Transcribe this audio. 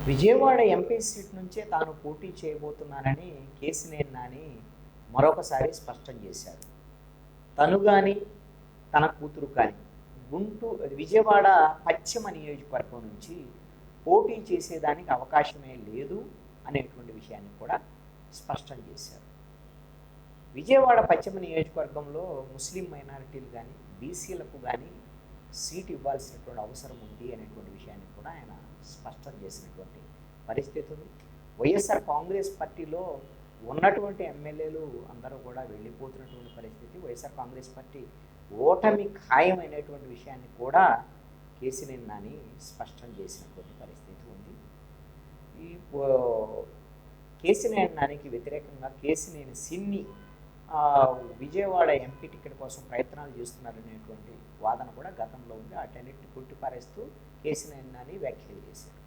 Vijayawada MP seat నుంచే తాను పోటీ చేయబోతున్నానని కేసినేని నాని మరొకసారి స్పష్టం చేశారు. తను కానీ తన కూతురు కానీ విజయవాడ పశ్చిమ నియోజకవర్గం నుంచి పోటీ చేసేదానికి అవకాశమే లేదు అనేటువంటి విషయాన్ని కూడా స్పష్టం చేశారు. విజయవాడ పశ్చిమ నియోజకవర్గంలో ముస్లిం మైనారిటీలు కానీ బీసీలకు కానీ సీట్ ఇవ్వాల్సినటువంటి అవసరం ఉంది అనేటువంటి విషయాన్ని కూడా ఆయన స్పష్టం చేసినటువంటి పరిస్థితి ఉంది. వైఎస్ఆర్ కాంగ్రెస్ పార్టీలో ఉన్నటువంటి ఎమ్మెల్యేలు అందరూ కూడా వెళ్ళిపోతున్నటువంటి పరిస్థితి. వైఎస్ఆర్ కాంగ్రెస్ పార్టీ ఓటమి ఖాయమైనటువంటి విషయాన్ని కూడా కేసినేని నాని స్పష్టం చేసినటువంటి పరిస్థితి ఉంది. ఈ కేసినేని నానికి వ్యతిరేకంగా కేసినేని సిన్ని విజయవాడ ఎంపీ టికెట్ కోసం ప్రయత్నాలు చేస్తున్నారనేటువంటి వాదన కూడా గతంలో ఉంది. అటన్నిటిని కొట్టిపారేస్తూ కేసినేని నాని వ్యాఖ్యలు చేశారు.